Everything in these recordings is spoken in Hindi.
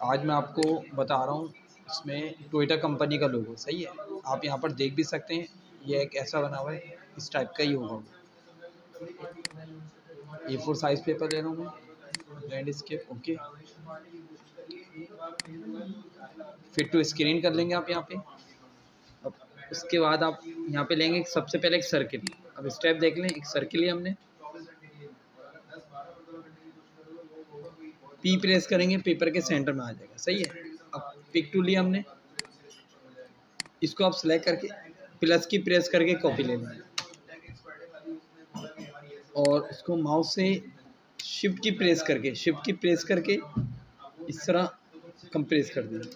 आज मैं आपको बता रहा हूँ, इसमें टोयोटा कंपनी का लोगो सही है। आप यहाँ पर देख भी सकते हैं, ये एक ऐसा बना हुआ है, इस टाइप का ही होगा। A4 साइज पेपर ले रहा हूँ मैं, landscape okay. Fit to screen कर लेंगे आप यहाँ पे। अब उसके बाद आप यहाँ पे लेंगे सबसे पहले एक सर्किल। अब स्टेप देख लें, एक सर्किल लिया हमने, पी प्रेस करेंगे, पेपर के सेंटर में आ जाएगा सही है। अब पिक टू लिया हमने, इसको आप सेलेक्ट करके प्लस की प्रेस करके कॉपी ले लेंगे और उसको माउस से शिफ्ट की प्रेस करके इस तरह कंप्रेस कर देंगे।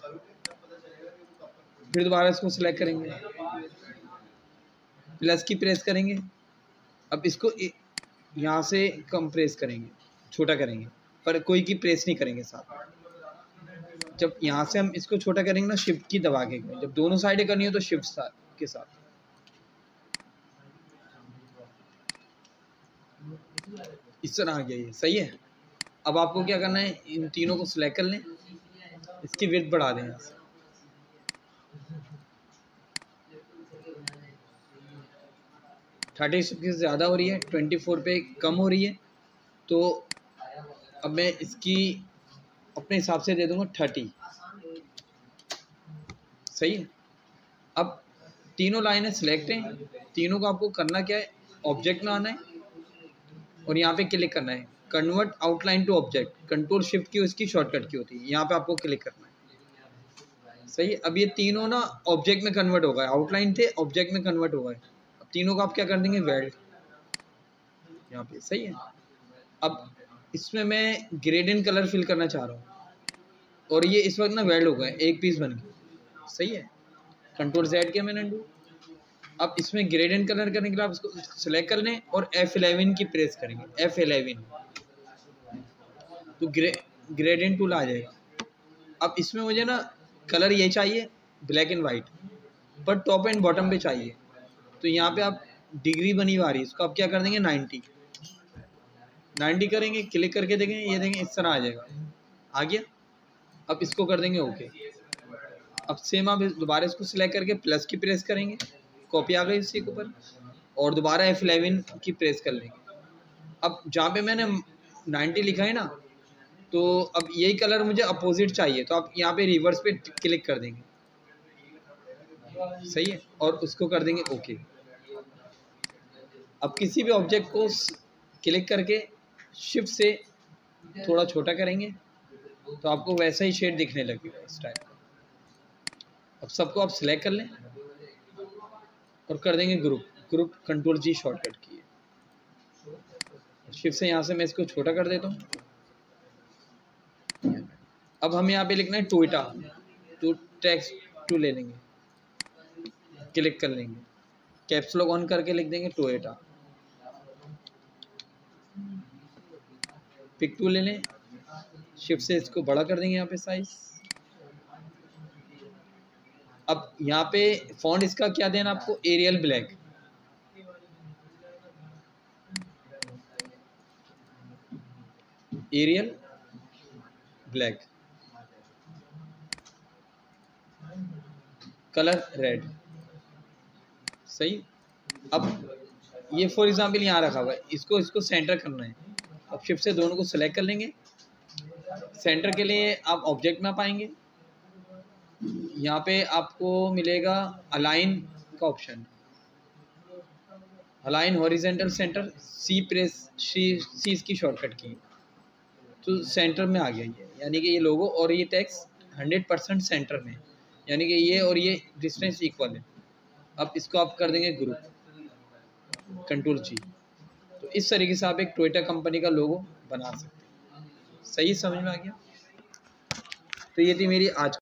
फिर दोबारा इसको सेलेक्ट करेंगे, प्लस की प्रेस करेंगे। अब इसको यहाँ से कंप्रेस करेंगे, छोटा करेंगे, पर कोई की प्रेस नहीं करेंगे साथ। जब यहाँ से हम इसको छोटा करेंगे ना, शिफ्ट की दबा के, जब दोनों साइडें करनी हो तो शिफ्ट के साथ। इस तरह आ गया ये सही है। अब आपको क्या करना है, इन तीनों को सिलेक्ट कर लें, इसकी विड्थ बढ़ा दें यहाँ से। थर्टी से ज़्यादा हो रही है, 24 पे कम हो रही है, तो अब मैं इसकी अपने हिसाब से दे दूंगा 30 सही है। अब तीनों लाइनें सिलेक्ट हैं, तीनों को आपको करना क्या है, ऑब्जेक्ट में आना है और यहाँ पे क्लिक करना है, convert outline to object. Control shift की उसकी शॉर्टकट की होती है, यहाँ पे आपको क्लिक करना है सही है। अब ये तीनों ना ऑब्जेक्ट में कन्वर्ट हो गए, आउटलाइन थे ऑब्जेक्ट में कन्वर्ट हो गए। अब तीनों को आप क्या कर देंगे, वेल्ड यहाँ पे सही है। अब इसमें मैं ग्रेडियंट कलर फिल करना चाह रहा हूँ और ये इस वक्त ना वेल्ड हो गए, एक पीस बन गया सही है। कंट्रोल Z किया मैंने डू। अब इसमें ग्रेडियंट कलर करने के लिए आप इसको सेलेक्ट कर लें और F11 की प्रेस करेंगे, F11 तो ग्रेडियंट टूल आ जाएगा। अब इसमें मुझे ना कलर ये चाहिए ब्लैक एंड वाइट, पर टॉप एंड बॉटम पे चाहिए, तो यहाँ पे आप डिग्री बनी हुई आ रही है, इसको आप क्या कर देंगे 90 करेंगे, क्लिक करके देखेंगे, ये देंगे इस तरह आ जाएगा, आ गया। अब इसको कर देंगे ओके। अब सेम आप दोबारा इसको सिलेक्ट करके प्लस की प्रेस करेंगे, कॉपी आ गई इसी के ऊपर, और दोबारा F11 की प्रेस कर लेंगे। अब जहाँ पे मैंने 90 लिखा है ना, तो अब यही कलर मुझे अपोजिट चाहिए, तो आप यहाँ पे रिवर्स पे क्लिक कर देंगे सही है, और उसको कर देंगे ओके। अब किसी भी ऑब्जेक्ट को क्लिक करके शिफ्ट से थोड़ा छोटा करेंगे तो आपको वैसा ही शेड दिखने लगेगा इस टाइप का। अब सबको आप सिलेक्ट कर लें और कर देंगे ग्रुप कंट्रोल G शॉर्टकट की है। शिफ्ट से यहाँ से मैं इसको छोटा कर देता हूँ। अब हम यहाँ पे लिखना है टोयोटा, तो टेक्स्ट टू ले लेंगे, क्लिक कर लेंगे, कैप्स लॉक ऑन करके लिख देंगे टोयोटा। पिक टू ले लें, शिफ्ट से इसको बड़ा कर देंगे यहाँ पे साइज। अब यहाँ पे फॉन्ट इसका क्या देना आपको, Arial Black, Arial Black, colour red सही। अब ये फॉर एग्जाम्पल यहाँ रखा हुआ है, इसको सेंटर करना है। अब शिफ्ट से दोनों को सिलेक्ट कर लेंगे, सेंटर के लिए आप ऑब्जेक्ट में पाएंगे, यहाँ पे आपको मिलेगा अलाइन का ऑप्शन, अलाइन हॉरिजेंटल सेंटर, सी इसकी शॉर्टकट की, तो सेंटर में आ गया ये, यानी कि ये लोगो और ये टेक्स्ट 100% सेंटर में, यानी कि ये और ये डिस्टेंस इक्वल है। अब इसको आप कर देंगे ग्रुप कंट्रोल G। तो इस तरीके से आप एक टोयोटा कंपनी का लोगो बना सकते हैं। सही समझ में आ गया। तो ये थी मेरी आज